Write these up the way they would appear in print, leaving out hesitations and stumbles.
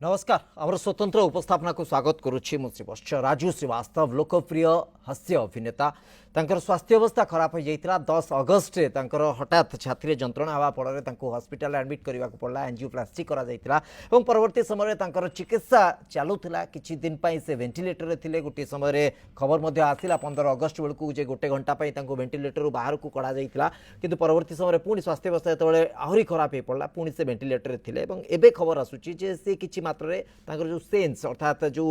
नमस्कार आमर स्वतंत्र उपस्थापना को स्वागत करुच्ची मुश्रीवश्च राजू श्रीवास्तव लोकप्रिय हास्य अभिनेता तांकर स्वास्थ्य अवस्था खराब हो जाइतिला 10 अगस्त रे तांकर हठात छाती जंत्रणा हवा फल हॉस्पिटल एडमिट करने को पड़ा एंजियोप्लास्टी करा जाइतिला एवं परवर्ती समय तांकर चिकित्सा चालूला किछि दिन पई से वेंटिलेटर रे थिले गोटे समय खबर मध्य आसिला 15 अगस्त बेलू जे गोटे घंटा पई तांको वेंटिलेटर बाहर को कड़ा जाइतिला किंतु परवर्ती समय पुणी स्वास्थ्य अवस्था जेतबेले आहुरी खराब हो पड़ा पुणी से वेंटिलेटर रे थिले एवं एबे खबर आसुची जे से किछि मात्रा तांकर जो सेन्स अर्थात जो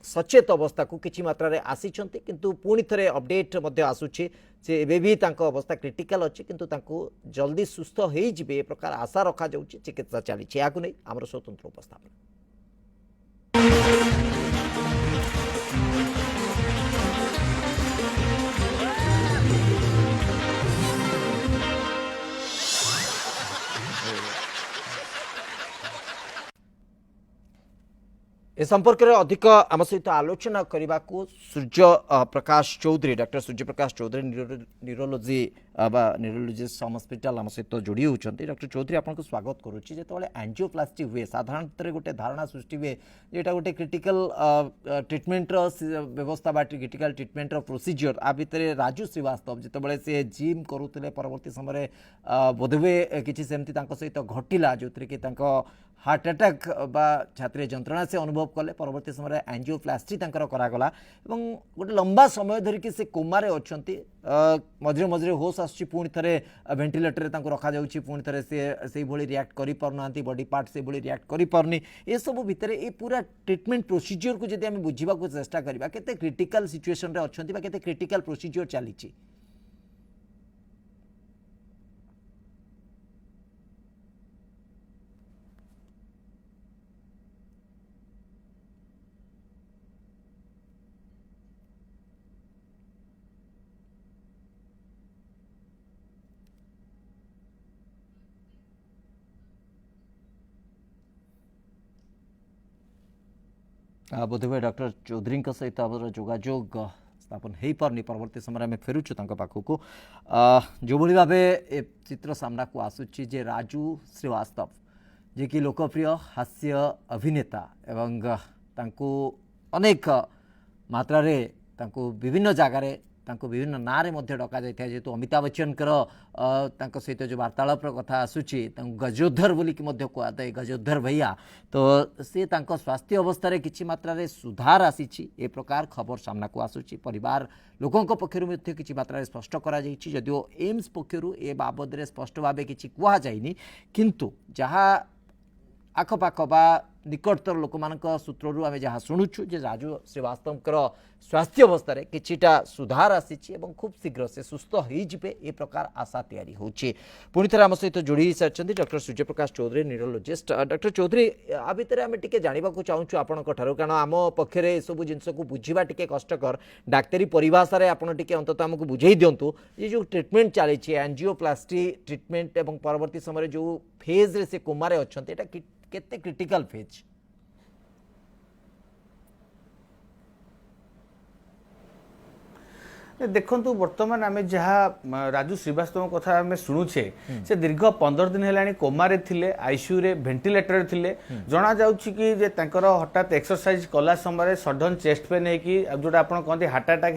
सचेत अवस्था को किछि मात्रा रे आसीचंती किंतु पुणी थरे अपडेट मध्य आसुची जे एबे भी तांको अवस्था क्रिटिकल अछि किंतु तांको जल्दी सुस्थ होई जिबे ए प्रकार आशा रखा जाउची चिकित्सा चली याकु नै हमर स्वतंत्र उपस्थापन। ए संपर्क में अधिक आम सहित आलोचना करने को सूर्य प्रकाश चौधरी डॉक्टर सूर्य प्रकाश चौधरी न्यूरोलोजिस्ट हॉस्पिटल आम सहित जोड़ी होती। डॉक्टर चौधरी आपको स्वागत करुच्ची जो एंजियोप्लास्टी हुए साधारणतः गोटे धारणा सृष्टि हुए जेटा गोटे क्रिटिकल ट्रिटमेंटर व्यवस्था बा क्रिटिकल ट्रिटमेंटर प्रोसीजर आ भितर राजू श्रीवास्तव जिते से जिम करुले परवर्ती समय बोधहुए किसी सेमती सहित घटिला जो कि हार्ट अटैक बा छाती जंत्रणा से अनुभव कले परवर्ती समय एंजियोप्लास्टी करागला गोटे लंबा समय धरिकी से कोमारे अच्छी मझे मझे होश आसुची पुणी थे वेंटिलेटर रखा जाउची पुणी थे से रिएक्ट करि पारना बॉडी पार्ट से रिएक्ट करि पारनी ए सब भितर ए पूरा ट्रीटमेंट प्रोसीजर को जदि आम बुझा चेष्टा करबा केते क्रिटिकल सिचुएशन रे अछंती बा केते क्रिटिकल प्रोसीजर चलीची। बोधहुए डॉक्टर चौधरी सहित जोगाजोग स्थापन हो पारनी परवर्ती समय आम फेरुचु पाखक जो भाव ए चित्र सामना को आसूची जे राजू श्रीवास्तव जे कि लोकप्रिय हास्य अभिनेता एवं तांको अनेक मात्रा रे तांको विभिन्न जगार विभिन्न ना रे मध्य डका जाए जेहेतु अमिताभ बच्चन सहित जो वार्तालाप कथा आसूची गजोधर बोली कहते गजोधर भैया तो सी स्वास्थ्य अवस्था रे किछि मात्रा रे सुधार आसीची ए प्रकार खबर सामना को आसूची परिवार लोकों पक्षर किछि मात्रा रे स्पष्ट करा जाइछि जदिओ एम्स पक्षर ए बाबद रे स्पष्ट भाव किछि कुहा जाइनी किंतु जहाँ आखपाख बा निकटतर लोक सूत्रु आम जहाँ शुणुचु जे राजू श्रीवास्तव स्वास्थ्य अवस्था किछिटा सुधार आसी खूब शीघ्र से सुस्थ होइजिबे ए प्रकार आशा तैयारी होछि। पुणी थे आम सहित जोड़ी सारी डॉक्टर सूर्य प्रकाश चौधरी न्यूरोलोजिस्ट डॉक्टर चौधरी आ भितर आम टिके जानिबा को चाहूँ आपनक ठारू कारण आम पक्षरे सब जिनस को बुझिबा टिके कष्टकर डाक्तरी परिभाषा रे आपण टिके अंततः आमको बुझेई दियंतु ये जो ट्रीटमेंट चली एंजियोप्लास्टी ट्रीटमेंट एवं परवर्ती समय जो फेज रे से कोमारे अच्छे एटा केते क्रिटिकल फेज। देखु बर्तमान आम जहाँ राजू श्रीवास्तव कथा आम शुणुचे से दीर्घ 15 दिन है कोमारे थिले आईसीयू रे वेंटिलेटर थिले जना जाउछि कि जे तांकर हठात एक्सरसाइज कला समय सडन चेस्ट पेन होगी जोटा आप कहते हार्ट अटैक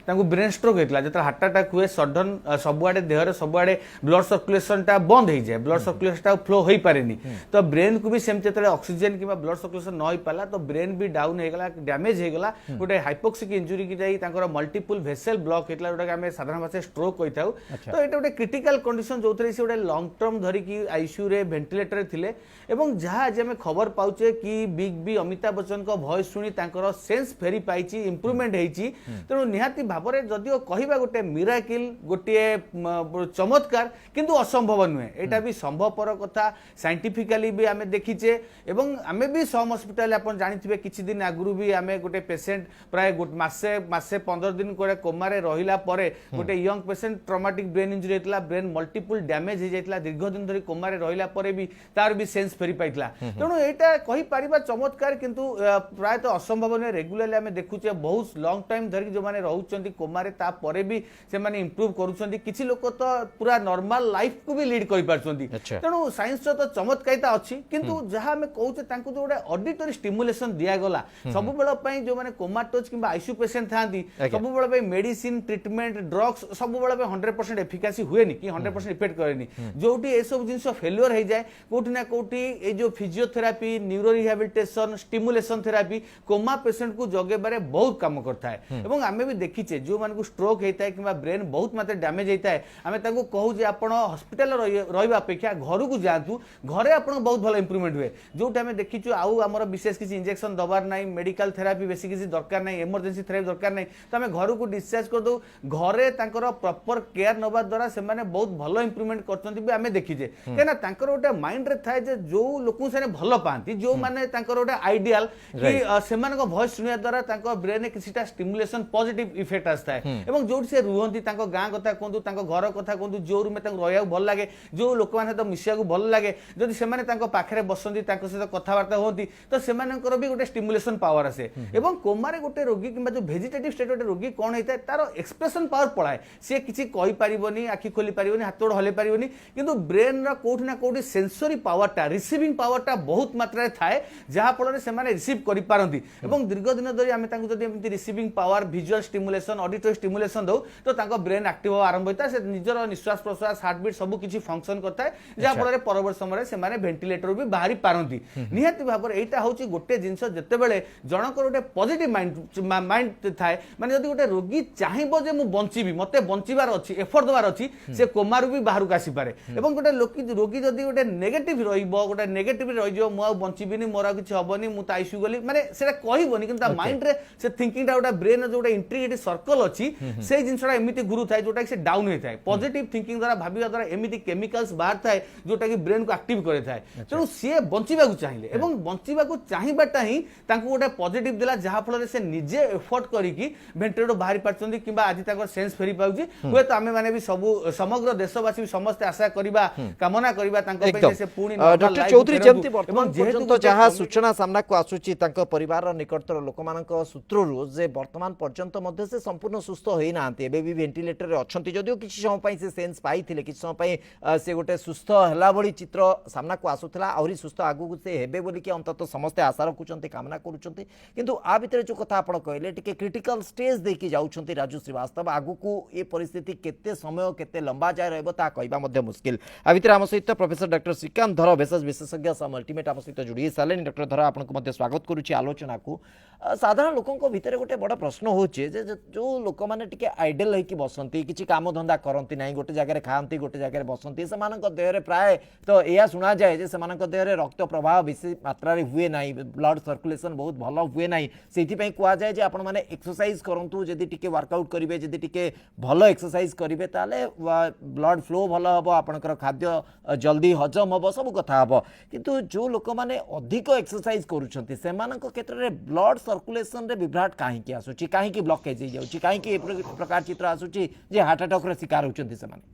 होगी ब्रेन स्ट्रोक होता है जो हार्ट अटैक हुए सडन सबुआडे देहर सबुआडे ब्लड सर्कुलेशन टा बंद हो जाए ब्लड सर्कुलेशन फ्लो हो पारे तो ब्रेन को भी सेमती जो ऑक्सीजन कि ब्लड सर्कुलेशन न हो पाला तो ब्रेन भी डाउन होगा डैमेज होगा गोटे हाइपोक्सिक इंजुरी की जाए मल्टीपल भेसेल ब्लॉक होता जोटा आम साधारण भाषा स्ट्रोक कही था तो ये गोटे क्रिटिकल कंडीशन जो थे गोटे लंग टर्म धरिकी आईसीयू रे वेंटिलेटर थिले एवं जहाँ आज आम खबर पाउचे कि बिग बी अमिताभ बच्चन को वॉइस शुणी सेंस फेरी पाई इम्प्रूवमेंट होती तेणु निहाती भाव में जदिओ कहवा गोटे मिराकिल गोटे चमत्कार किंतु असंभव नुहे यहाँ भी संभवपर कथा साइंटिफिकली भी आम देखीचे एवं आम भी सम हस्पिटाल आप जानी किछि दिन आगुरी भी आम गोटे पेसेंट प्राय मासे 15 दिन कोमा कोमारे रहिला परे गोटे young patient traumatic brain injury हेतला ब्रेन मल्टीपल डैमेज हे जायतला दीर्घ दिन धरि कोमारे रहिला परे भी तार भी सेंस फेरी पाइतला तेणु एटा कहि परिबा चमत्कार किंतु प्राय तो असंभव नै रेगुलरली हमें देखुचे बहुत लॉन्ग टाइम धरि जो माने रहउचंती कोमारे ता परे भी से माने इंप्रूव करूचंती किछि लोक तो पूरा नॉर्मल लाइफ को भी लीड करि पारचंती तेणु साइंस तो चमत्कारिता अछि किंतु जहा हमें कहउचे तांको जो गोटे ऑडिटरी स्टिमुलेशन दिया गला सब बेला पई जो माने कोमाटोज किबा आईसीयू पेशेंट थांती सब बेला पई मेडिसिन ट्रीटमेंट ड्रग्स सब बेला पई 100% एफिकासी हुएनी कि 100% इफेक्ट करेनी जोटी ए सब जिंस फेल्युअर हो जाए कोठी ना कोठी ए जो physiotherapy neuro rehabilitation stimulation therapy coma patient को जगे बारे बहुत काम करता है एवं आमे भी देखिचे जो मान को स्ट्रोक होता है कि ब्रेन बहुत मात्रा डैमेज होता है आमे ताको कहू जे आपण हॉस्पिटल रहिबा अपेक्षा घर को जातु घरे आपण बहुत भलो इंप्रूवमेंट हुए जोटा आमे देखिछु आउ हमर विशेष किसी इंजेक्शन दबार नाही मेडिकल थेरापी बेसी किसी दरकार नाही इमरजेंसी थेरापी दरकार नाही तो आमे घर को डिस्चार्ज कर दो घरे तांकर प्रॉपर केयर नबा द्वारा से माने बहुत भलो इंप्रूवमेंट करचंती भी आमे देखिजे केना तांकर ओटा माइंड रे थाए जे जो लोकु से भलो पांती जो माने तांकर ओटा आइडियल कि सेमान को वॉइस सुनिया द्वारा तांको ब्रेन ने किसिटा स्टिमुलेशन पॉजिटिव इफेक्ट आस्ता है एवं जोट से रुहंती तांको गां कथा कोंतु तांको घर कथा कोंतु जो रूम में तांको रहया भल लागे जो लोक माने तो मिसिया को भल लागे जदि से माने तांको पाखरे बसंती तांको से कथा वार्ता होंती तो सेमानकर भी गोटे स्टिमुलेशन पावर आसे एवं कोमारे गोटे रोगी किबा जो वेजिटेटिव स्टेट गोटे रोगी कोन हेता तारो एक्सप्रेशन पावर पळाए से किछि कहि परिबोनी आखि खोली परिबोनी हाथ गोड़ हले परिबोनी किंतु ब्रेन रा कोठी ना कोठी सेंसरी पावरटा रिसीविंग पावरटा बहुत मात्रा रे थाए जहा फल से माने रिसीव करि पारंती एवं दीर्घ दिन धरि आमे तांको जदि एमति receiving power visual stimulation auditory stimulation दो तो तांको ब्रेन एक्टिव आरंभ होता से निजर निश्वास प्रश्वास हार्ट बीट सब किछि फंक्शन करता है जहा फल परवर्ती समय से माने वेंटिलेटर भी बाहरी पारंती निहाती भाबर एटा होची गोटे जिंस जते बेले जनकर गोटे पॉजिटिव माइंड थाए माने जदि गोटे रोगी चाहिबो जे मु बंचीबी मते बंचीबार अछि एफर्ट दबार अछि से कोमारु भी बाहर का आसी पारे एवं गोटे रोगी जदि गोटे नेगेटिव रहिबो गोटे नेगेटिव रहि जो मु बंचीबिनी मोरा किछि हबनी मु आईसीयू गली माने सेटा कहबोनी किंतु माइंड रे से थिंकिंग टा गोटे ब्रेन जो गोटे इंटीग्रेटेड सर्कल अछि से जिंसटा एमिति गुरु थाए जोटा से डाउन होय थाए पॉजिटिव थिंकिंग द्वारा भाबिया द्वारा एमिति केमिकल्स बाहर थाए जोटा कि ब्रेन को एक्टिव करे थाए तेणु सी बंचीबा को चाहिए एवं बंचीबा को चाहिबाटा ही तांको गोटे पॉजिटिव दिला जहा फल से निजे एफर्ट करिकी वेंटिलेटर बाहरी पारचंदी किबा आज ताको सेंस फेरी पाउची हुए तो आमे माने भी सब समग्र देशवासी समस्त आशा करिबा कामना करिबा तांको पे से पूर्ण डॉक्टर चौधरी जेमति वर्तमान पर्यंत जहा सूचना सामना को आसुची तांको परिवार निकटतर लोकमानक सूत्ररु जे वर्तमान पर्यंत मध्ये से संपूर्ण सुस्थ होई नांती एबे भी वेंटिलेटर रे अछंती जदियो किछि समय पई से सेंस पाइथिले किछि समय पई से गोटे सुस्थ हला बडी चित्र सामना को आसुथला आउरी सुस्थ आगु से हेबे बोली कि अंतत समस्त आशा रखुचंती कामना करूचंती किंतु आ भितरे जो कथा आपण कहले टिके क्रिटिकल स्टेज देखि जाउचंती राजू श्रीवास्तव आगु को ए परिस्थिति केते समय केते लंबा जाय रहबो ता कहबा मध्ये मुश्किल आ भितरे हम सहित प्रोफेसर डॉक्टर श्रीकांत धर विशेषज्ञ सम अल्टीमेट हम सहित जोड़ी सारे डॉक्टर धर आपनको मध्ये स्वागत करूची आलोचना को साधारण लोकंको भितरे गोटे बड़ प्रश्न होचे जे जो लोक माने टिके आइडल होई बसंती किछि काम धंदा करंती नाही गोटे जगह खांती गोटे जगह बसंती समानक देहरे प्राय तो एया सुना जाए जे समानक देहरे रक्त प्रवाह बेसी मात्रा रे हुए नाही ब्लड सर्कुलेशन बहुत भलो हुए नाही सेति पई कुआ जाए जे आपण माने एक्सरसाइज करंतु जदी टिके वर्कआउट करिवे जदी टिके भलो एक्सरसाइज करिवे ताले ब्लड फ्लो भलो हबो आपनकर खाद्य जल्दी हजम हबो सब कथा हबो किंतु जो लोक माने अधिक एक्सरसाइज करूछंती सेमानक क्षेत्र रे ब्लड सर्कुलेशन रे विभ्राट काहे की आसुची काहे की ब्लॉकेज हो जाउची काहे की प्रकार चित्र आसुची जे हार्ट अटैक रे शिकार होचंती सेमाने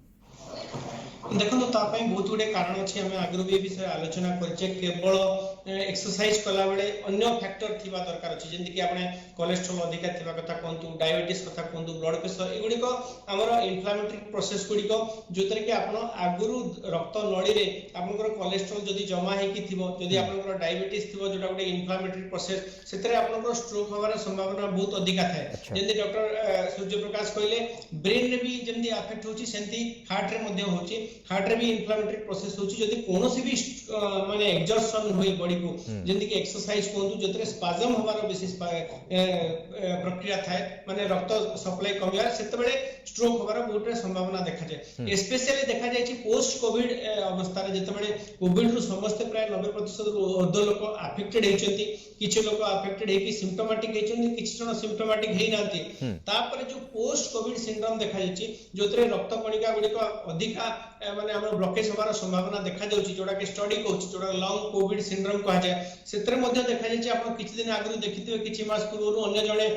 देखो बहुत गुड़े कारण अच्छे आम आगु भी विषय आलोचना करछे केवल एक्सरसाइज कला बेले अन्य फैक्टर थिबा दरकार अछि जेंति कि आपने कोलेस्ट्रॉल अधिका थिबा कथा कोंतु डायबिटीज कथा कोंतु ब्लड प्रेशर एगुडी को हमर इन्फ्लेमेटरी प्रोसेस गुडी को जोतरे कि आपण आगुरु रक्त नळी रे आपनकर कोलेस्ट्रॉल जदी जमा हे कि थिबो जदी आपनकर डायबिटीज थिबो जोटा गुडी इन्फ्लेमेटरी प्रोसेस सेतरे आपनकर स्ट्रोक होबार संभावना बहुत अधिका थाए जेंति डॉक्टर सूर्य प्रकाश कहले ब्रेन रे भी जेंति अफेक्ट होची सेंति हार्ट रे मध्ये होची हार्ट रे भी इन्फ्लेमेटरी प्रोसेस होची जदी कोनोसी भी माने एक्सर्शन होई बॉडी को जेंति कि एक्सरसाइज कोंतु जतरे स्पाजम होबार विशेष प्रक्रिया थाए माने रक्त सप्लाई कमिया सेते बेले स्ट्रोक होबार बहुत संभावना देखा जाय स्पेशली देखा जाय छि पोस्ट कोविड अवस्था रे जते बेले कोविड रु समस्त प्राय 90% रु अर्ध लोक अफेक्टेड हेचंती किछि लोक अफेक्टेड हे कि सिम्प्टोमेटिक हेचंती किछि जण सिम्प्टोमेटिक हेइ नांती तापर जो पोस्ट कोविड सिंड्रोम देखा जाय छि जोतरे रक्त कणिका गुडी को अधिका माने हमर ब्लॉकेज होबार संभावना देखा जाउची जोडा के स्टडी कोच जोडा लॉन्ग कोविड सिंड्रोम कहा जाय सेतरे मध्ये देखा जाय जे आपण किछि दिन आगु देखिथिबे किछि मास पूर्व अन्य जणे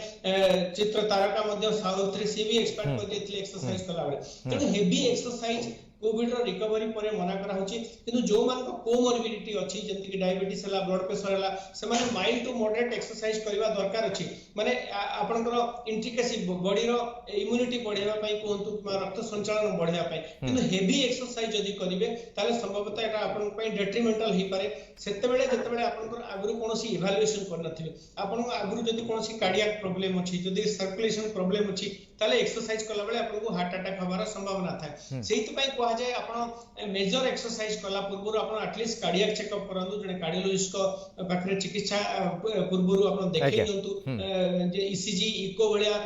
चित्र तारका मध्ये साउथ रे सी भी एक्सपर्ट कर देथिले एक्सरसाइज कला बेले तेणु हेवी एक्सरसाइज कोविड रो रिकवरी परे मना करा होची किंतु जो मान को कोमोर्बिडिटी अछि जंति कि डायबिटीज हला ब्लड प्रेशर हला से माने माइल्ड टू मॉडरेट एक्सरसाइज करबा दरकार अछि माने आपनकर इंट्रिकेसी बॉडी रो इम्यूनिटी बढ़ेबा पई कोंतु रक्त संचालन बढ़ेबा पई किंतु हेवी एक्सरसाइज जदी करिवे ताले संभवतः एटा आपन पई डेट्रिमेंटल ही पारे सेते बेले जते बेले आपनकर आगुरु कोनोसी इवैल्यूएशन कर नथिबे आपन आगुरु जदी कोनोसी कार्डियक प्रॉब्लम अछि जदी सर्कुलेशन प्रॉब्लम अछि ताले एक्सरसाइज कला बेले आपन हार्ट अटैक हबार संभावना थाए सेति पई को जाए आपण मेजर एक्सरसाइज कला पूर्व आपण एटलीस्ट कार्डियक चेकअप करंतु जने कार्डियोलॉजिस्ट को पाखरे चिकित्सा पूर्व आपण देखि नियंतु जे ईसीजी इको भलिया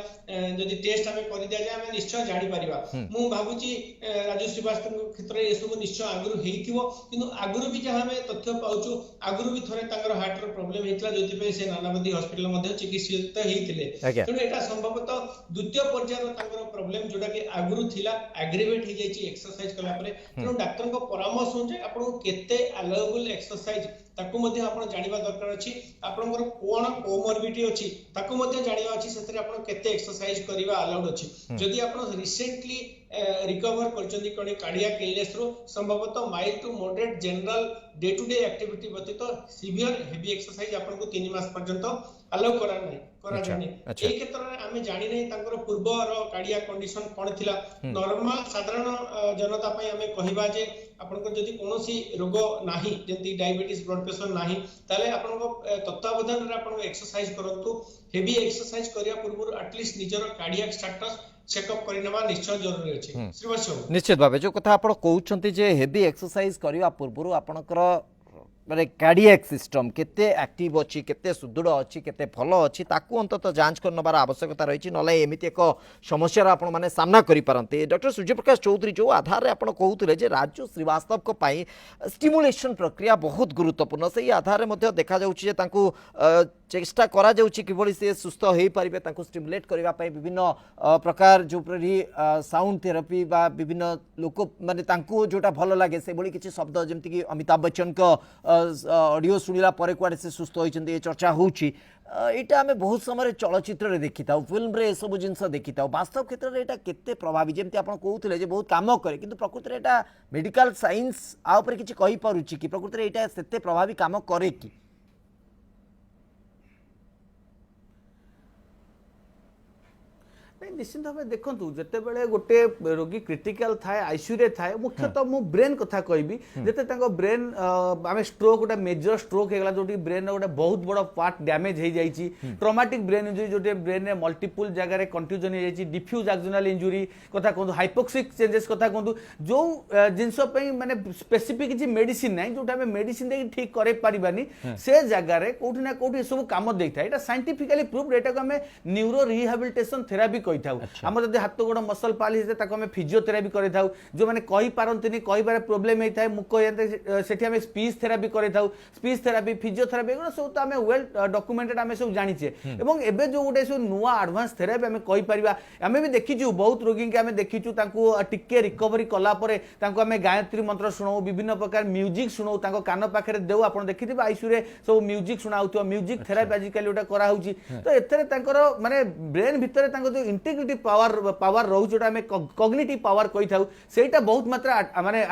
जदि टेस्ट हमें करि दिया जाय हमें निश्चय जानि परिबा मु भाबुची राजू श्रीवास्तव क्षेत्र ए सब निश्चय आगुरु हेइथिबो किंतु आगुरु भी जहा हमें तथ्य पाउछु आगुरु भी थरे तांगर हार्ट रो प्रॉब्लम हेतला जति पे से नानावती हॉस्पिटल मध्ये चिकित्सित हेइथिले तेणु एटा संभवतः द्वितीय पर्यायर तांगर प्रॉब्लम जोडा के आगुरु थिला एग्रीवेट हे जायछि एक्सरसाइज कला परे तेणु डाक्टर को परामर्श होजे आपण केते अलाउबल एक्सरसाइज ताकू मध्ये आपण जानिबा दरकार अछि आपनकर कोन कोमोर्बिडिटी अछि ताकू मध्ये जानिबा अछि सेतरे आपण केते एक्सरसाइज करिवा अलाउड अछि जदि आपण रिसेंटली रिकवर करचंदी कोनी कार्डियक इलनेस रो संभवतः mild to moderate general day to day activity व्यतीत सीवियर हेवी एक्सरसाइज आपण को 3 मास पर्यंत अलाउ करा जानी ए क्षेत्र रे आमे जानि नै तांकर पूर्व रो कार्डियक कंडीशन कोन थिला नॉर्मल साधारण जनता पई आमे कहिबा जे आपण को जदि कोनोसी रोग नाही जेंति डायबिटीज ब्लड प्रेशर नाही ताले आपण को तत्वावधान रे आपण एक्सरसाइज करंतु हेवी एक्सरसाइज करिया पूर्व एटलीस्ट निजर कार्डियक स्टेटस चेकअप करनेबा निश्चय जरूरी अछि श्रीवास्तव निश्चित भाबे जो कथा आपण कहउछंती जे हेवी एक्सरसाइज करिया पूर्व आपणकर माने कार्डियक सिस्टम केते एक्टिव अच्छी केते सुदृढ़ अच्छी केते भल अच्छी ताकू अंततः जांच करनबार आवश्यकता रही ना एमती एक समस्या आपण माने सामना करि पारंते डॉक्टर सूर्यप्रकाश चौधरी जो आधार रे आपण कहउतले जे राजू श्रीवास्तव को पाई स्टिमुलेशन प्रक्रिया बहुत गुरुत्वपूर्ण से आधार रे देखा जाउछि जे तांकू चेष्टा करा जाउछि किभଳି से सुस्थ होई परिबे तांकू स्टिमुलेट करबा पई विभिन्न प्रकार जो साउंड थेरेपी बा विभिन्न लोक माने तांकू जोटा भल लागे से बळी किछि शब्द जेमति कि अमिताभ बच्चन को ऑडियो सुनिला परे कुआडे से सुस्थ होइछन्ते ए चर्चा होउछि एटा आमे बहुत समय चलचित्र रे देखि थाउ फिल्म रे सब जिंस देखि थाउ वास्तव क्षेत्र रे एटा केते प्रभावी जेमति आपण कहउतले जे बहुत काम करे किंतु प्रकृति रे एटा मेडिकल साइंस आ ऊपर किछि कहि पारुछि कि प्रकृति रे एटा सेते प्रभावी काम करे कि निश्चित भाव देखु जिते बड़े गोटे रोगी क्रिटिकल थाए आईसीयू रे थाए मुख्यतः मु ब्रेन कथा कहबी जते तांको ब्रेन आमे स्ट्रोक गोटे मेजर स्ट्रोक हेगला जोटी ब्रेन गोटे बहुत बड़ पार्ट डैमेज हो जाइछि ट्रॉमेटिक ब्रेन इंजुरी जोटे ब्रेन रे मल्टीपल जगह रे कंफ्यूजन हो जाइछि डिफ्यूज एक्सोनल इंजुरी कथा कहू हाइपोक्सिक चेंजेस कथा कहू जो जिंस पई माने स्पेसिफिक किछि मेडिसिन नै जोटा हमें मेडिसिन दे ठीक करे परिबानी से जगह रे कोठी ना कोठी सब काम देइथा एटा साइंटिफिकली प्रूव्ड एटा को हमें न्यूरो रिहैबिलिटेशन थेरेपी कहि थाउ हमर जदि हाथ गोड़ मसल पाली हे ताको हमें फिजियोथेरेपी करे थाउ जो माने कहि पारंतिनी कहि बारे प्रॉब्लम हे थाए मुख यंते सेठी हमें स्पीच थेरेपी करे थाउ स्पीच थेरेपी फिजियोथेरेपी एगुना सब तो हमें वेल डॉक्यूमेंटेड हमें सब जानिछे एवं एबे जो गोटे सब नुवा एडवांस थेरेपी हमें कहि परिबा हमें भी देखिछु बहुत रोगी के हमें देखिछु तांको टिके रिकवरी कला परे तांको हमें गायत्री मंत्र सुनाऊ विभिन्न प्रकार म्यूजिक सुनाऊ तांको कान पाखरे देउ आपण देखिथिबा आईसीयू रे सब म्यूजिक सुनाउतो म्यूजिक थेरेपी आजिकली ओटा करा होउची तो एथरे तांकर माने ब्रेन भितरे तांको जो इंटीग्रिटी पावर रहू जोटा हमें कॉग्निटिव पावर कहि थाउ सेटा बहुत मात्रा माने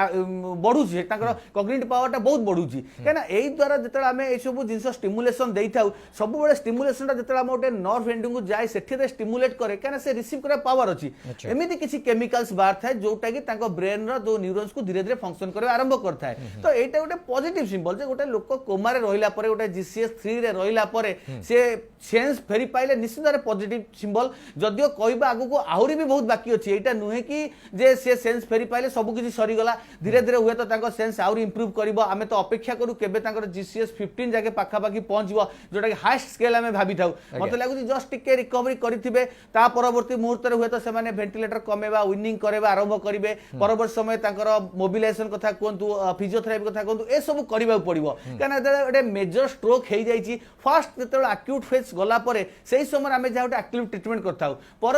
बढ़ुची तांकर कॉग्निटिव पावरटा बहुत बढ़ुची केना एई द्वारा जतरा हमें ए सब जिंस स्टिमुलेशन देइ थाउ सब बेले स्टिमुलेशनटा जतरा हम ओटे नर्व एंडिंग को जाय सेठी स्टिमुलेट करे केना से रिसीव करे पावर अछि एमिति किछि केमिकल्स बाहर थाए जोटा कि तांको ब्रेन रो जो न्यूरॉन्स को धीरे धीरे फंक्शन करे आरंभ करथाय तो एटा गोटे पॉजिटिव सिंबल जे गोटे लोक कोमा रे रहिला परे गोटे जीसीएस 3 रे रहिला परे से सेंस फेरी पाइले निश्चित रे पॉजिटिव सिंबल जदियो कहबा आगु को आहुरी भी बहुत बाकी अछि एटा नुहे कि जे से सेंस फेरी पाइले सब किछि सरी गला धीरे धीरे हुए तो तांको सेंस आहुरी इंप्रूव करबो आमे तो अपेक्षा करू केबे तांकर जीसीएस 15 जाके पाखा पाखी पहुंचबो जोटा कि हाईएस्ट स्केल आमे भाबी थाउ मते लागु जस्ट टिके रिकवरी करिथिबे ता परवर्ती मुहूर्त रे हुए तो से माने वेंटिलेटर कमेबा विनिंग करेबा आरंभ करिवे परवर्ती समय तांकर मोबिलाइजेशन कथा कोंतु फिजियोथेरेपी कथा कोंतु ए सब करबा पड़िबो काना एटे मेजर स्ट्रोक हे जाइछि फर्स्ट जेते एक्यूट फेज गला परे सेही समय आमे जा एक्टिव ट्रीटमेंट करथाउ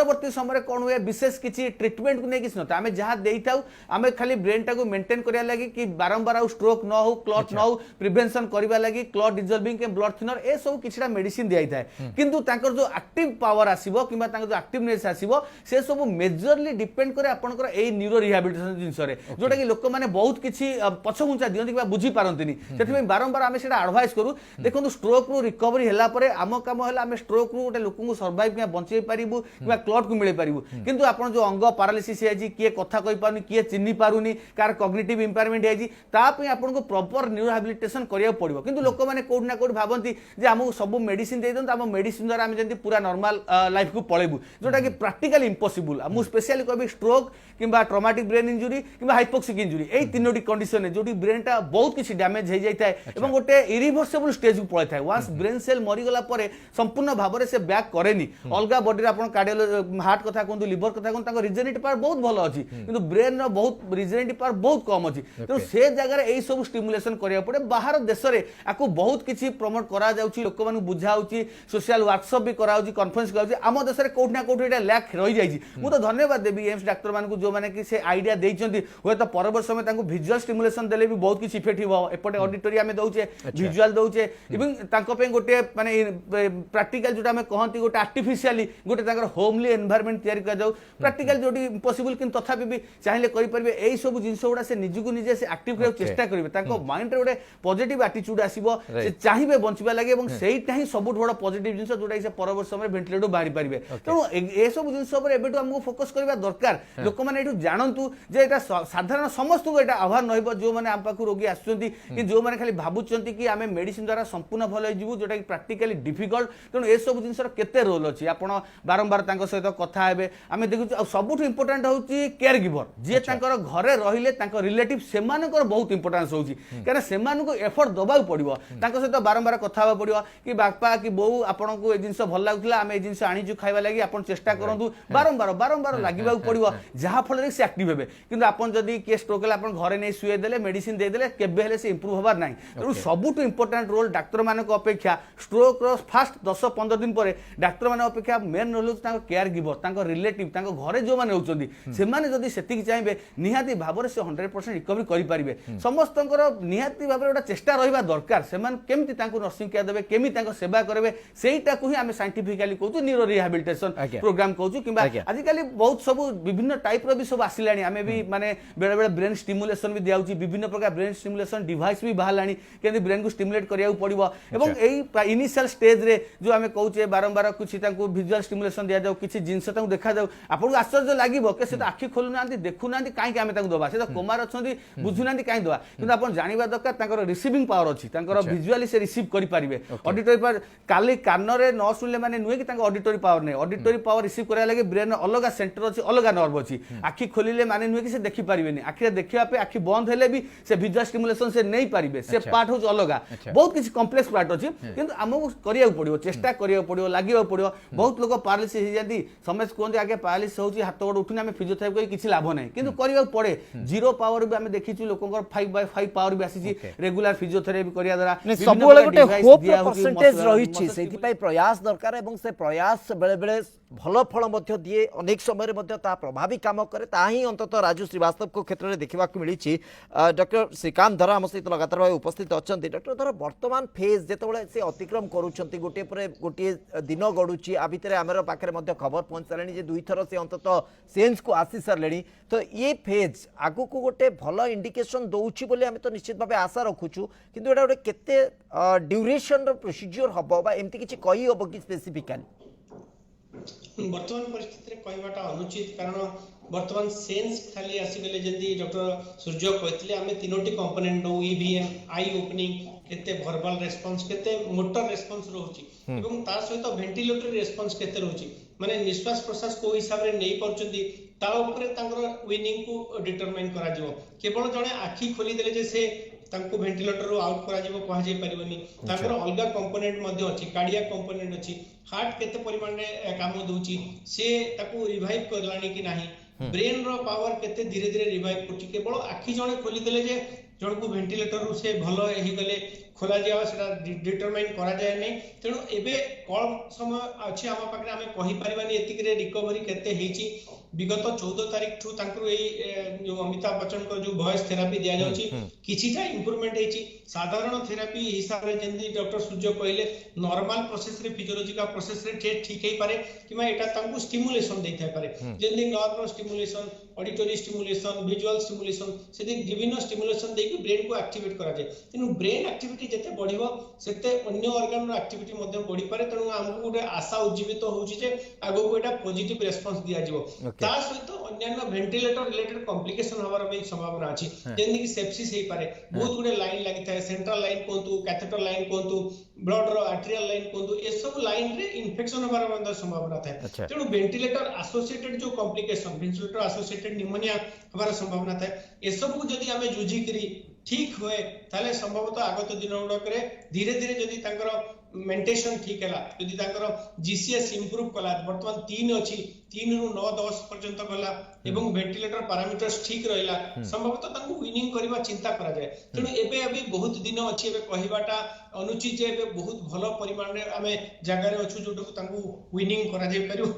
परवर्ती समय कौन हुए विशेष किसी ट्रिटमेंट को नहीं किसी नता आम जहाँ दे था आम खाली ब्रेन टाक मेंटेन करा लगी कि बारंबार आउ स्ट्रोक न हो क्लॉट न हो प्रिवेंशन करबा लगी क्लॉट डिजॉल्विंग के ब्लड थिनर ए सब किछटा मेडिसिन दिया थाए किंतु तांकर जो एक्टिव पावर आसीबो किबा तांकर जो एक्टिवनेस आसीबो से सब मेजरली डिपेंड करे आपनकर ए न्यूरो रिहैबिलिटेशन जिंस रे जोटा कि लोक माने बहुत किछि पछघुंचा दियंती कि बुझी पारंतिनी सेति बारंबार आमे सेटा एडवाइस करू देखंतु स्ट्रोक रू रिकवरी हैला परे आम काम हैला आमे स्ट्रोक रू गोटे लोक को सर्वाइव के बंचै परिबु किबा क्लॉट को मिले परिबु किंतु आपन जो अंग पैरालिसिस है जी किए कथा कहि पारुनी किए चिन्नी पारुनी कार कॉग्निटिव इंपायरमेंट है जी ता पे आपन को प्रॉपर न्यूरो रिहैबिलिटेशन करिया पड़िबो किंतु लोक माने कोड ना कोड भाबंती जे हमहु सब मेडिसिन दे दन हम मेडिसिन द्वारा हम जंती पूरा नॉर्मल लाइफ को पळेबु जोटा कि प्रैक्टिकली इंपॉसिबल मु स्पेशली कहबी स्ट्रोक किंबा ट्रॉमेटिक ब्रेन इंजुरी किंबा हाइपोक्सिक इंजुरी एई तीनोटी कंडीशन है जोटी ब्रेन टा बहुत किछि डैमेज हे जाय थाए एवं गोटे इरिवर्सिबल स्टेज को पळे थाए वंस ब्रेन सेल मरि गला परे संपूर्ण भाबरे से बैक करेनी अलगा बॉडी रे आपण कार्डियो हार्ट कथा कोन लिवर कथा कोन ताको रिजनरेटिव पावर बहुत भलो अछि किंतु ब्रेन रो बहुत रिजनरेटिव पावर बहुत कम अछि तो से जगह रे एई सब स्टिमुलेशन करिया पड़े बाहर देश रे आकु बहुत किछि प्रमोट करा जाउछि लोक मानु बुझाउछि सोशल वर्कशॉप भी कराउछि कॉन्फ्रेंस कराउछि आम देश रे कोठ ना कोठ एटा लैक रहि जाइछि मु तो धन्यवाद देबी एम्स डाक्टर मानकु जो माने कि से आईडिया देइछन्ति होय तो परवर्ती समय तांकु विजुअल स्टिमुलेशन देले भी बहुत किछि इफेक्ट हिबो एपटे ऑडिटरी आमे दउछे विजुअल दउछे इवन तांको पे गोटे माने प्रैक्टिकल जोटा आमे कहंती गोटे आर्टिफिशियली गोटे तांकर होमली एनवायरनमेंट तयारी कर जाउ प्रैक्टिकल जोटी इम्पॉसिबल किन तथापि भी चाहिले करि परबे एई सब जिंस गुडा से निजु निजे से एक्टिव करे चेष्टा करिवे तांको माइंड रे गोटे पॉजिटिव एटीट्यूड आसीबो से चाहिबे बंचिबा लागे एवं सेईटा ही सबुठ बड़ पॉजिटिव जिंस जोटा से परवर्ती समय वेंटिलेटर बाहरी पारिबे तेणु ए सब जिंस पर एबेटु हमको फोकस करबा दरकार लोक माने एटु जानंतु जे एटा साधारण समस्त को एटा आह्वान नहिबो जो माने आम पाखु रोगी आछुंती कि जो माने खाली भाबुचंती कि आमे मेडिसिन द्वारा संपूर्ण भल होई जिवु जोटा कि प्रैक्टिकली डिफिकल्ट तेणु ए सब जिंस र केते रोल अछि आपण बारंबार तांको सहित कथा हेबे आमे देखु सबुठ इंपोर्टेंट होउची केयर गिवर जे तांकर घरे रहिले तांकर रिलेटिव सेमानकर बहुत इंपोर्टेंस होउची कारण सेमानको एफर्ट दबाउ पड़िबो तांको सहित बारंबार कथा हेबा पड़िबो कि बापा कि बहू आपण को ए जिंस भल लागुतला आमे ए जिंस आनी जु खाइबा लागि आपण चेष्टा करंतु बारंबार लागिबा पड़िबो जहा फल रे से एक्टिव हेबे किंतु आपण जदी के स्ट्रोक ले आपण घरे नै सुए देले मेडिसिन दे देले केबे हेले से इंप्रूव होबार नाही तेणु सबुठ इंपोर्टेंट रोल डाक्टर मानक अपेक्षा स्ट्रोक रो फास्ट 10-15 दिन परे डाक्टर मान अपेक्षा मेन रोल तांको केयर गिवर तांको रिलेटिव तांको घरे जो माने होउचंदी से माने जदी सेतिक चाहेबे निहाती भाबरे से 100% रिकवरी करि परिबे समस्तंकर निहाती भाबरे ओटा चेष्टा रहिबा दरकार से मान केमति तांको नर्सिंग केयर देबे केमि तांको सेवा करबे सेईटा को ही आमे साइंटिफिकली कहू न्यूरो रिहैबिलिटेशन प्रोग्राम कहू किबा आजि काली बहुत सब विभिन्न टाइप रो भी सब आसिलानी आमे भी माने बेले बेले ब्रेन स्टिमुलेशन भी दियाउची विभिन्न प्रकार ब्रेन स्टिमुलेशन डिवाइस भी बाहलानी केंदी ब्रेन को स्टिमुलेट करिया पड़िबो एवं एई इनिशियल स्टेज रे जो आमे कहूचे बारंबार कुछ तांको विजुअल स्टिमुलेशन दिया जाऊ किछि जिंस तांको देखा जाऊ आपन आश्चर्य लागिबो के से तो आखि खोलु नांती देखु नांती काई के आमे तांको दबा से तो कोमार अछंती बुझु नांती काई दबा किंतु आपन जानिबा दरकार तांकर रिसीविंग पावर अछि तांकर विजुअली से रिसीव करि परिबे ऑडिटरी पावर काली कान रे न सुनले माने नुए कि तांको ऑडिटरी पावर नै ऑडिटरी पावर रिसीव करा लागे ब्रेन अलगा सेंटर अछि अलगा नर्व अछि आखि खोलिले माने नुए कि से देखि परिबेनी आखि देखिया पे आखि बंद हेले भी से विजुअल स्टिमुलेशन से नै परिबे से पार्ट हो अलगा बहुत किछि कॉम्प्लेक्स पार्ट अछि किंतु हमहु करिया पड़िबो चेष्टा करिया पड़िबो लागिबा पड़िबो बहुत लोग पैरालिसिस हो जाती समझ कहते आगे पैरालिसिस होची हाथ गोड़ उठुनी आम फिजियोथेरापी किसी लाभ नहीं किंतु करबा पड़े 0 पावर भी आम देखीचु लोकंकर 5/5 पावर भी आसी रेगुलर फिजियोथेरापी करिया द्वारा सब गोटे होप परसेंटेज रही सेति पई प्रयास दरकार एवं से प्रयास बेले बेले भल फल मध्य दिए अनेक समय मध्य ता प्रभावी काम करे ता ही अंततः राजू श्रीवास्तव को क्षेत्र में देखा मिली डॉक्टर श्रीकांत धर आम सहित लगातार भाव उपस्थित अच्छा डॉक्टर धर वर्तमान फेज जिते से अतिक्रम करुँच गोटे पर गोटे दिन गड़ुची आ भितर आम पाखे खबर पहुंच सारे दुई थर से अंततः सेन्स को आसी सारे तो ये फेज आगु को गोटे भल इंडिकेशन दौची बोली आम तो निश्चित भाव आशा रखुचु किंतु एटा गोटे केते ड्यूरेशन प्रोसीजर हम एमती किसी कही हम कि स्पेसिफिकाली वर्तमान परिस्थिति रे कहबाटा अनुचित कारण वर्तमान सेंस खाली आसीगले जदी डॉक्टर सूर्य कहथिले आमे तीनोटी कंपोनेंट नो ईवीएम आई ओपनिंग केते वर्बल रेस्पॉन्स केते मोटर रेस्पॉन्स रहउची एवं ता सहित वेंटिलेटरी रेस्पॉन्स केते रहउची माने निश्वास प्रश्वास को हिसाब रे नै परचंदी ता ऊपर तांकर विनिंग को डिटरमाइन करा जिवो केवल जने आखी खोली देले जे से तांको वेंटिलेटर रो आउट करा जिवो कहा जाय परिबनी तांकर अलगा कंपोनेंट मध्ये अछि कार्डियक कंपोनेंट अछि हार्ट केते परिमाण रे काम दोउची से ताको रिवाइव करलानी कि नाही ब्रेन रो पावर केते धीरे धीरे रिवाइव करछि केवल आखी जणे खोली देले जे जण को वेंटिलेटर रो से भलो एही गले खोला जावा सेटा डिटरमाइन करा जाय नै तेणु एबे कम समय अछि हम पाखरे हमें कहि परिबानी एतिक रे रिकवरी केते हेची विगत 14 तारिख ठू तांकरू ए जो अमिताभ बच्चन को जो वॉइस थेरेपी दिया जाउची किछिटा इंप्रूवमेंट हेची साधारण थेरेपी हिसाब रे जेंदी डॉक्टर सूर्य कहले नॉर्मल प्रोसेस रे फिजियोलॉजिकल प्रोसेस रे ठीक हे पारे किमा एटा तांकू स्टिमुलेशन देइ थाय पारे जेंदी nerve stimulation auditory stimulation visual stimulation सेदी विभिन्न स्टिमुलेशन देके ब्रेन को एक्टिवेट करा जाय तेनु ब्रेन एक्टिविटी जते बढ़िबो सेते अन्य ऑर्गन रो एक्टिविटी मध्ये बढ़ी पारे तेनु हमकु गोटे आशा उज्जीवित होउची जे आगो को एटा पॉजिटिव रिस्पांस दिया जिवो ता सहित अन्य वेंटिलेटर रिलेटेड कॉम्प्लिकेशन हवार भी संभावना अछि जेंदी कि सेप्सिस हे पारे बहुत गुडे लाइन लागि थाए सेंट्रल लाइन कोंतु कैथेटर लाइन कोंतु ब्लड रो आर्टेरियल लाइन कोंतु ए सब लाइन रे इन्फेक्शन हवार मध्ये संभावना थाए तेनु वेंटिलेटर एसोसिएटेड जो कॉम्प्लिकेशन वेंटिलेटर एसोसिएटेड निमोनिया हवार संभावना थाए ए सब को जदी हमें जुझी करी ठीक होए ताले संभवतः आगत दिन गुडक रे धीरे धीरे जदी तांकर मेंटेशन ठीक हैला जदी तांकर जीसीएस इंप्रूव कला वर्तमान 3 अछि 3 रु 9 10 पर्यंत गला एवं वेंटिलेटर पैरामीटर्स ठीक रहला संभवतः तांको विनिंग करबा चिंता करा जाय तेनु एबे अभी बहुत दिन अछि एबे कहिबाटा अनुचित जे एबे बहुत भलो परिमाण रे हमें जगह रे अछु जोटो तांको विनिंग करा जाय परियो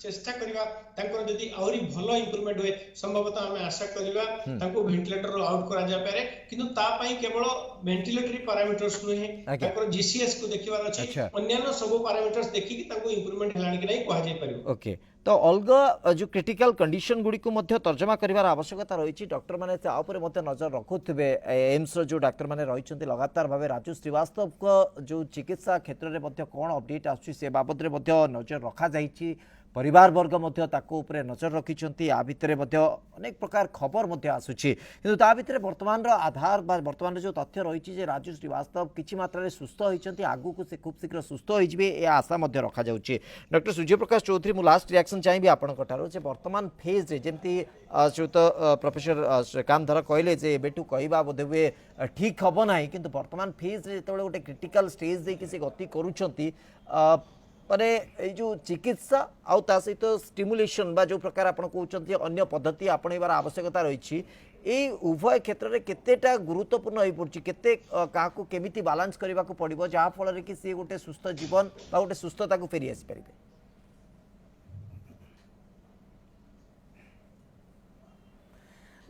चेष्टा करिवा तांकर जदी आउरी भलो इंप्रूवमेंट होए संभवतः हमें आशा करिवा तांको वेंटिलेटर रो आउट करा जा पारे किंतु ता पई केवल वेंटिलेटरी पैरामीटर्स नै तांकर जीसीएस को देखिबार अछि अन्यान्य सब पैरामीटर्स देखि कि तांको इंप्रूवमेंट हेलानी कि नै कहा जाय परियो ओके तो अलग जो क्रिटिकल कंडीशन गुड़ी को मध्य तर्जमा करिवार आवश्यकता रही डॉक्टर माने ता ऊपर मध्य नजर रखुथिबे एम्स रो जो डॉक्टर माने रहिचंती लगातार भावे राजू श्रीवास्तव को जो चिकित्सा क्षेत्र रे मध्य कोन अपडेट आछी से बाबद रे मध्य नजर रखा जाईची परिवार वर्ग मध्य ताको ऊपर नजर रखिचंती आ भितरे मध्य अनेक प्रकार खबर मध्य आसुची किंतु ता भितरे वर्तमान रो आधार बा वर्तमान जो तथ्य रहिची जे राजू श्रीवास्तव किछि मात्रा रे सुस्थ होइचंती आगु को से खूब शीघ्र सुस्थ होइजबे ए आशा मध्य रखा जाउची डॉक्टर सूर्यप्रकाश चौधरी मु लास्ट रिएक्शन चाहिए आपण कठारो जे वर्तमान फेज रे जेमती श्रोत प्रोफेसर श्रीकांत धर कहले जे एबेटू कहबा बोधे हुए ठीक हबो नाही किंतु वर्तमान फेज रे जेतेबेले गोटे क्रिटिकल स्टेज दे कि से गति करूचंती माने जो चिकित्सा आउ ता सहित स्टिमुलेशन बा जो प्रकार आपण कहउचंती अन्य पद्धति आपणेबार आवश्यकता रही ए उभय क्षेत्र रे केतेटा गुरुत्वपूर्ण होई पड़छि केते काको केमिति बैलेंस करबा को पड़िबो जा फल रे कि से गोटे सुस्थ जीवन बा गोटे सुस्थता को फेरी आसी परिबे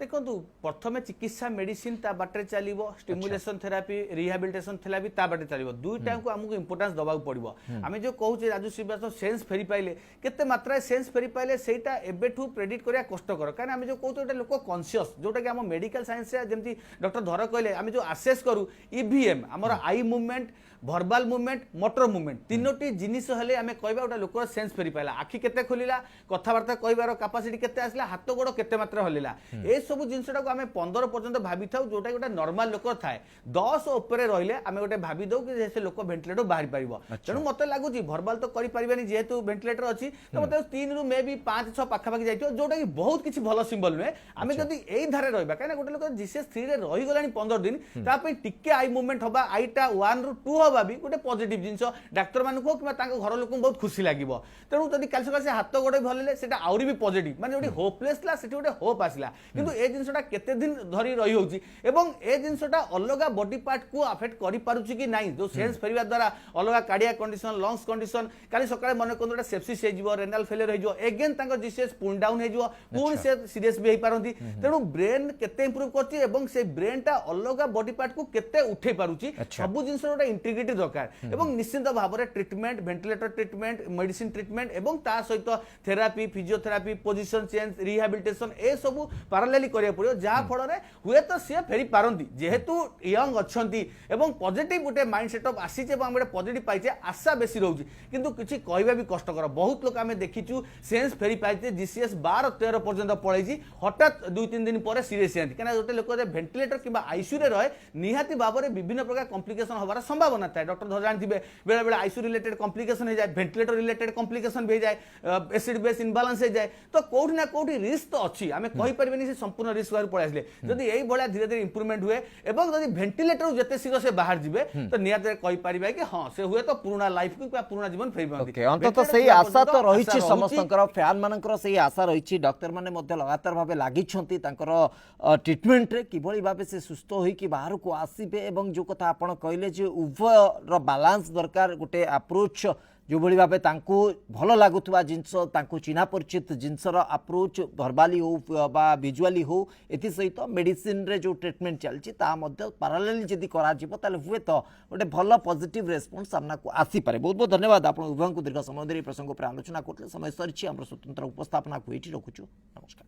देखो प्रथम चिकित्सा मेडिसिन ता बाटे चलो स्टिमुलेशन थेरापी रिहाबिलिटेशन थेरापी ता बाटे चलो दुईटा को आमको इंपोर्टेंस दबा पड़ो आम जो कहूँ राजू श्रीवास्तव सेन्स फेरी पाइले केते मात्रा सेन्स फेरी पाइले सेटा एबेठू प्रेडिक्ट करिया कष्टकर कारण आम जो कहूँ गोटे लोक कन्सियस जोटा कि आम मेडिकल साइंस जमी डॉक्टर धर कहले आम जो आसेस करू ईवीएम आमर आई मुवमेंट भर्बाल मुवमेंट मोटर मुवमेंट तीनोटी जिनिस हेले आमे कहबा गोटे लोकर सेन्स फेरी पाइला आखि केते खोलिला कथाबार्ता कहबार कैपेसिटी केते आसला हाथ गोड़ केते मात्रा हलिला ए सब जिनसटा को आमे 15 पर्यंत भाबी थाउ जोटा गोटे नॉर्मल लोकर थाए 10 ऊपर रहिले आमे गोटे भाबी दउ कि से लोक वेंटिलेटर बाहर परिबो तेणु मते लागुची भर्बाल तो करि परिबानी जेहेतु वेंटिलेटर अछि तो मते 3 रु मे बी 5 6 पाखा पाखी जाइतो जोटा कि बहुत किछि भलो सिंबल नुए आमे जदी एई धारे रहबा काना गोटे लोक जीसीएस 3 रे रहि गलानी 15 दिन ता पे टिके आई मूवमेंट होबा आईटा 1 रु 2 होबा भी गोटे पॉजिटिव जिंस डाक्टर मान को कि तांको घर लोक बहुत खुशी लागिवो तेणु जदी काल सका से हाथ गोड़े भलले सेटा आउरी भी पॉजिटिव माने जोडी होपलेस ला सेठी गोटे होप आसिला किंतु ए जिंसटा केते दिन धरी रही होउची एवं ए जिंसटा अलगा बॉडी पार्ट को अफेक्ट करि पारुची कि नाही जो सेंस फेरिबा द्वारा अलगा कार्डियक कंडीशन लंग्स कंडीशन काली सकाळे मन कोनटा सेप्सिस हे जिवो रेनल फेलियर हे जिवो अगेन तांको जीसीएस पुल डाउन हे जिवो पुणी से सीरियस भी हे पारंती तेणु ब्रेन केते इंप्रूव करची एवं से ब्रेन टा अलगा बॉडी पार्ट को केते उठे पारुची सब जिंस रोटा इंटीग्रिटी दरकार एवं निश्चित भाव में treatment ventilator treatment medicine treatment एवं ता सहित therapy physiotherapy position change rehabilitation ए सब पैरेलली करिया पड़ियो जा फल रे हुए तो सी फेरी पारंती जेहेतु यंग अच्छंती एवं पॉजिटिव गोटे माइंड सेटअप आसी जे हम गोटे पॉजिटिव पाइचे आशा बेसी रहउची किंतु किछि कहबा भी कष्टकर बहुत लोक आमे देखिचु सेंस फेरी पाइचे जीसीएस 12 13 पर्यंत पळैची हठात 2-3 दिन पर सीरियस होती कना गोटे लोक वेंटिलेटर किबा आईसीयू रे रहे निहाती भाव में विभिन्न प्रकार कॉम्प्लिकेशन होबार संभावना था डॉक्टर जानते बेले बेले आईसीयू रिलेटेड कॉम्प्लिकेशन हो जाए वेंटिलेटर रिलेटेड कॉम्प्लिकेशन भी हो जाए एसिड बेस इनबालांस हो जाए तो कोठी ना कोठी रिस्क तो अच्छी आम कहि परिबेनी से संपूर्ण रिस्क बाहर पळै आसले जदि एई भलिया धीरे धीरे इंप्रूवमेंट हुए एवं जदि वेंटिलेटर जेते शीघ्र से बाहर जिवे तो निहाते कहि परिबा कि हां से हुए तो पुराना लाइफ को पुराना जीवन फेरि ओके अंततः सही आशा तो रही समस्तंकर फैन मानकर सही आशा रही डॉक्टर माने मध्य लगातार भाव लगी ट्रिटमेंट रे किभली भाव से सुस्थ होइकि बाहर को आसीबे एवं जो कथा आपण कहले जे उभयर बैलेंस दरकार गोटे अप्रोच जो भली भाव तांकु भल लागुवा जिनस तांकु चिन्हा परिचित जिनसर अप्रोच भर्बाली हो बा विजुअली हो एथि सहित मेडिसिन रे जो ट्रीटमेंट चलछि ता मध्य पैरेलली जदि करा जिवो ताले हुए तो गोटे भल पॉजिटिव रेस्पॉन्स सामना को आसी पारे। बहुत बहुत धन्यवाद आपण उभयंकु दीर्घ समय धरि प्रसंग पर आलोचना करले समय सरिछि हमर स्वतंत्र उपस्थापना को एठी रखुछु नमस्कार।